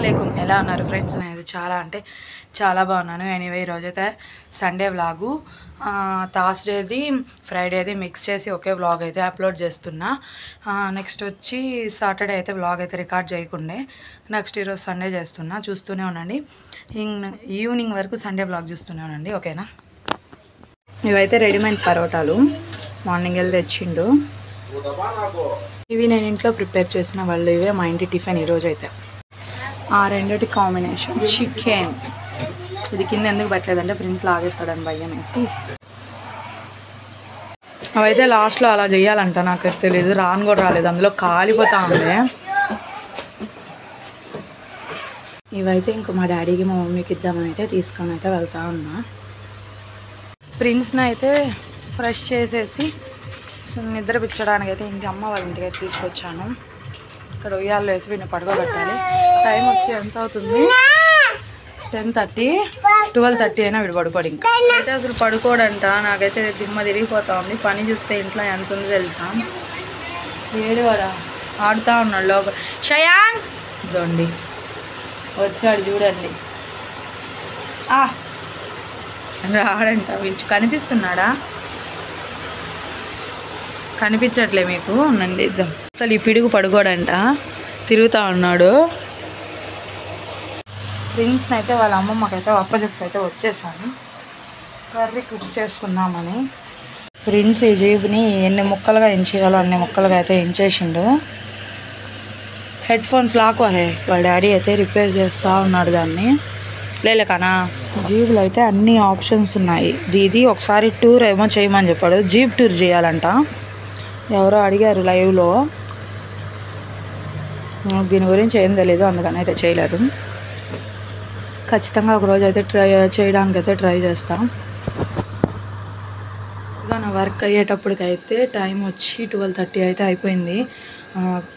అస్సలాముఅలైకుం ఎలా ఉన్నారు ఫ్రెండ్స్? నేను చాలా బాగున్నాను. ఎనీవే ఈరోజైతే సండే వ్లాగు, థర్స్డేది ఫ్రైడేది మిక్స్ చేసి ఒకే వ్లాగ్ అయితే అప్లోడ్ చేస్తున్నా. నెక్స్ట్ వచ్చి సాటర్డే అయితే వ్లాగ్ అయితే రికార్డ్ చేయకుండే, నెక్స్ట్ ఈరోజు సండే చేస్తున్నా. చూస్తూనే ఉండండి, ఈవినింగ్ వరకు సండే వ్లాగ్ చూస్తూనే ఉండండి, ఓకేనా? ఇవైతే రెడీమేడ్ పరోటాలు మార్నింగ్ వెళ్ళి తెచ్చిండు. ఇవి నేను ఇంట్లో ప్రిపేర్ చేసిన వాళ్ళు, ఇవే మా ఇంటి టిఫిన్ ఈరోజు అయితే. ఆ రెండిటి కాంబినేషన్ చికెన్. ఇది కింద ఎందుకు పెట్టలేదంటే ఫ్రెండ్స్ లాగేస్తాడని భయం వేసి. అవైతే లాస్ట్లో అలా చేయాలంట, నాకు తెలియదు, రాను కూడా రాలేదు, అందులో కాలిపోతా ఉండే. ఇవైతే ఇంకో మా డాడీకి మా మమ్మీకి ఇద్దామని అయితే తీసుకొని అయితే వెళ్తా ఉన్నా. ప్రిన్స్ని అయితే ఫ్రెష్ చేసేసి నిద్ర పిచ్చడానికి అయితే ఇంటి అమ్మ వాళ్ళ ఇంటికి అయితే తీసుకొచ్చాను. ఇక్కడ ఉయ్యాల్లో వేసి వీడిని పడుకోబెట్టాలి. టైం వచ్చి ఎంత అవుతుంది? 10:30, 12:30 అయినా వీడు పడుకోడు. ఇంకా అయితే అసలు పడుకోడంట. నాకైతే దిమ్మ తిరిగిపోతా ఉంది. పని చూస్తే ఇంట్లో ఎంత ఉందో తెలుసా? ఏడువాడా ఆడుతూ ఉన్నాడు లోపల. షయాన్ దొండి వచ్చాడు చూడండి. రాడంట. వీళ్ళు కనిపిస్తున్నాడా? కనిపించట్లే మీకు? ఉండండి ఇద్దాం. అసలు ఈ పిడుగు పడుకోడంట, తిరుగుతూ ఉన్నాడు. ప్రిన్స్ని అయితే వాళ్ళ అమ్మమ్మకైతే అప్పచెప్పైతే వచ్చేసాను కర్రీ కుక్ చేసుకుందామని. ప్రిన్స్ ఈ జీబుని ఎన్ని ముక్కలుగా ఎంచేయాలో అన్ని ముక్కలుగా అయితే ఎంచేసిండు. హెడ్ ఫోన్స్ లాక్వాహే వాళ్ళ డాడీ అయితే రిపేర్ చేస్తూ ఉన్నాడు దాన్ని. లేకనా జీబులో అయితే అన్ని ఆప్షన్స్ ఉన్నాయి. దీది ఒకసారి టూర్ ఏమో చేయమని చెప్పాడు, జీప్ టూర్ చేయాలంట. ఎవరో అడిగారు లైవ్లో, దీని గురించి ఏం తెలీదు, అందుకని అయితే చేయలేదు. ఖచ్చితంగా ఒకరోజు అయితే చేయడానికైతే ట్రై చేస్తాం. ఇక నా వర్క్ అయ్యేటప్పటికైతే టైం వచ్చి 12:30 అయితే అయిపోయింది.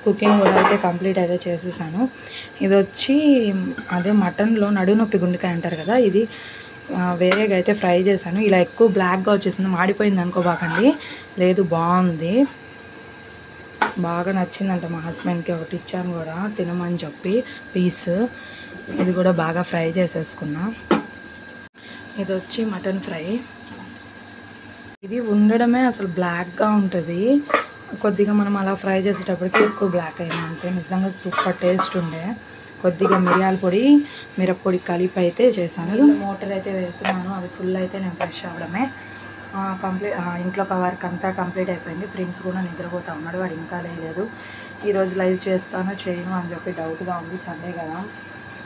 కుకింగ్ కూడా అయితే కంప్లీట్ అయితే చేసేసాను. ఇది వచ్చి అదే మటన్లో నడునొప్పి గుండెకాయ అంటారు కదా, ఇది వేరేగా అయితే ఫ్రై చేశాను. ఇలా ఎక్కువ బ్లాక్గా వచ్చేసింది, మాడిపోయింది అనుకోబాకండి, లేదు బాగుంది, బాగా నచ్చిందంట. మా హస్బెండ్కి ఒకటి ఇచ్చాను కూడా తినమని చెప్పి పీస్. ఇది కూడా బాగా ఫ్రై చేసేసుకున్నా. ఇది వచ్చి మటన్ ఫ్రై. ఇది ఉండడమే అసలు బ్లాక్గా ఉంటుంది, కొద్దిగా మనం అలా ఫ్రై చేసేటప్పటికి ఎక్కువ బ్లాక్ అయినా అంటే నిజంగా సూపర్ టేస్ట్ ఉండే. కొద్దిగా మిరియాల పొడి, మిరప్పొడి కలిపి అయితే చేశాను. మోటర్ అయితే వేస్తున్నాను, అది ఫుల్ అయితే నేను ఫ్రెష్ అవ్వడమే కంప్లీట్. ఇంట్లో వర్క్ అంతా కంప్లీట్ అయిపోయింది. ప్రిన్స్ కూడా నిద్రపోతా ఉన్నాడు, వాడు ఇంకా లేదు. ఈరోజు లైవ్ చేస్తాను చేయను అని చెప్పి డౌట్గా ఉంది, సండే కదా.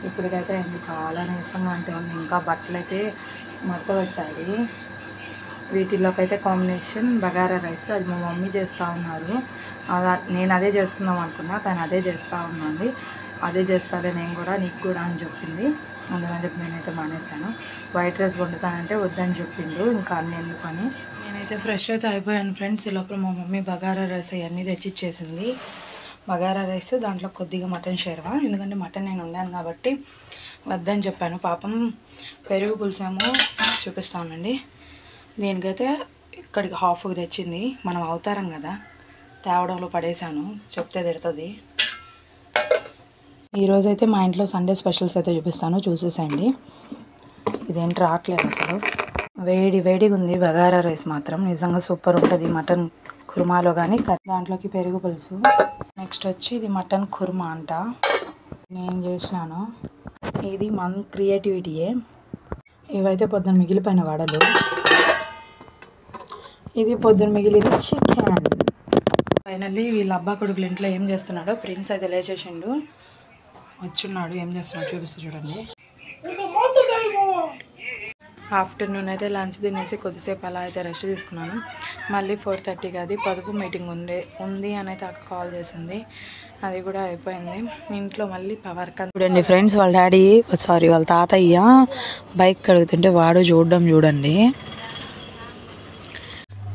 ఇప్పటికైతే అయింది, చాలా నీరసంగా అంటే ఉంది. ఇంకా బట్టలు అయితే మడత పెట్టాలి. వీటిల్లోకైతే కాంబినేషన్ బగారా రైస్, అది మా మమ్మీ చేస్తూ ఉన్నారు. నేను అదే చేసుకుందాం అనుకున్నా, తను అదే చేస్తూ ఉన్నాండి. అదే చేస్తాలే నేను కూడా, నీకు కూడా అని చెప్పింది. అందుకని చెప్పి నేనైతే మానేశాను. వైట్ రైస్ వండుతానంటే వద్దని చెప్పిండు, ఇంకా అన్ని ఎందుకని. నేనైతే ఫ్రెష్ అయితే అయిపోయాను ఫ్రెండ్స్. ఈ లోపల మా మమ్మీ బగారా రైస్ అవన్నీ తెచ్చిచ్చేసింది. బగారా రైస్, దాంట్లో కొద్దిగా మటన్ షేర్వా, ఎందుకంటే మటన్ నేను వండాను కాబట్టి వద్దని చెప్పాను. పాపం పెరుగు పులుసేమో చూపిస్తానండి. దీనికైతే ఇక్కడికి హాఫ్కి తెచ్చింది. మనం అవతారం కదా, తేవడంలో పడేశాను, చెప్తే తిడుతుంది. ఈరోజైతే మా ఇంట్లో సండే స్పెషల్స్ అయితే చూపిస్తాను, చూసేసండి. ఇదేంటి రావట్లేదు అసలు, వేడిగా ఉంది. బగారా రైస్ మాత్రం నిజంగా సూపర్ ఉంటుంది. మటన్ కుర్మాలో కానీ దాంట్లోకి పెరుగు పులుసు. నెక్స్ట్ వచ్చి ఇది మటన్ కుర్మా అంట, నేను చేసినాను. ఇది మన క్రియేటివిటీయే. ఇవైతే పొద్దున్న మిగిలిపోయిన వడలు. ఇది పొద్దున్న మిగిలిన చికెన్. ఫైనల్లీ వీళ్ళ అబ్బా కొడుకులు ఇంట్లో ఏం చేస్తున్నాడో. ప్రిన్స్ అయితే లేచేసిండు, వచ్చున్నాడు. ఏం చేస్తున్నాడు చూపిస్తూ చూడండి. ఆఫ్టర్నూన్ అయితే లంచ్ తినేసి కొద్దిసేపు అలా అయితే రెస్ట్ తీసుకున్నాను. మళ్ళీ 4:30కి అది పొదుపు మీటింగ్ ఉంది అని అయితే అక్క కాల్ చేసింది, అది కూడా అయిపోయింది. ఇంట్లో మళ్ళీ పవర్ కన్ చూడండి ఫ్రెండ్స్, వాళ్ళ తాతయ్య బైక్ కడుగుతుంటే వాడు చూడండి.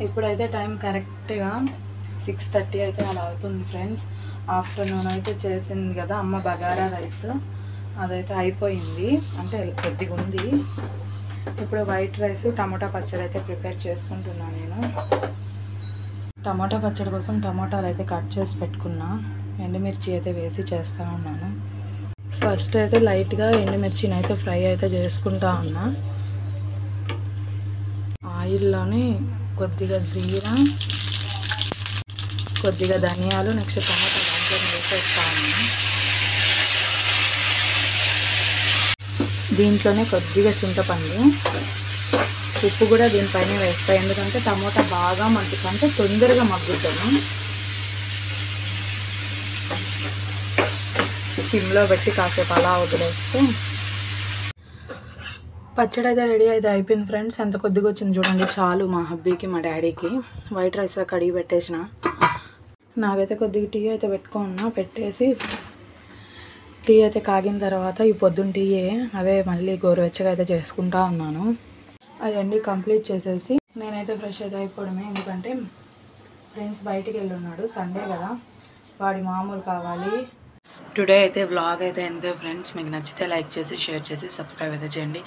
ఇప్పుడైతే టైం కరెక్ట్గా 6:30 అయితే అలా అవుతుంది ఫ్రెండ్స్. ఆఫ్టర్నూన్ అయితే చేసింది కదా అమ్మ బగారా రైస్, అదైతే అయిపోయింది, అంటే కొద్దిగా ఉంది. ఇప్పుడు వైట్ రైస్, టమాటా పచ్చడి అయితే ప్రిపేర్ చేసుకుంటున్నాను నేను. టమాటా పచ్చడి కోసం టమాటాలు అయితే కట్ చేసి పెట్టుకున్నా, ఎండుమిర్చి అయితే వేసి చేస్తూ ఉన్నాను. ఫస్ట్ అయితే లైట్గా ఎండుమిర్చిని అయితే ఫ్రై అయితే చేసుకుంటా ఉన్నా. ఆయిల్లోనే కొద్దిగా జీరా, కొద్దిగా ధనియాలు, నెక్స్ట్ టమాటా దాంట్లో వేసేస్తా ఉన్నా. దీంట్లోనే కొద్దిగా చింతపండు, ఉప్పు కూడా దీనిపైన వేస్తాయి, ఎందుకంటే టమాటా బాగా మగ్గుతుంటే తొందరగా మగ్గుతాను. సిమ్లో పెట్టి కాసేపు అలా వదిలేస్తే పచ్చడి అయితే రెడీ అయితే అయిపోయింది ఫ్రెండ్స్. ఎంత కొద్దిగా వచ్చింది చూడండి, చాలు మా హబ్బీకి మా డాడీకి. వైట్ రైస్ కడిగి పెట్టేసిన. నాకైతే కొద్దిగా టీ అయితే పెట్టేసి టీ అయితే కాగిన తర్వాత ఈ పొద్దున్న టీయే అవే మళ్ళీ గోరువెచ్చగా అయితే చేసుకుంటా ఉన్నాను. అవన్నీ కంప్లీట్ చేసేసి నేనైతే ఫ్రెష్ అయితే అయిపోవడమే, ఎందుకంటే ఫ్రెండ్స్ బయటికి వెళ్ళి ఉన్నాడు, సండే కదా, వాడి మామూలు కావాలి. టుడే అయితే వ్లాగ్ అయితే అంతే ఫ్రెండ్స్. మీకు నచ్చితే లైక్ చేసి షేర్ చేసి సబ్స్క్రైబ్ అయితే చేయండి.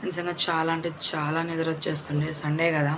నిజంగా చాలా అంటే చాలా నిద్ర వచ్చేస్తుండే, సండే కదా.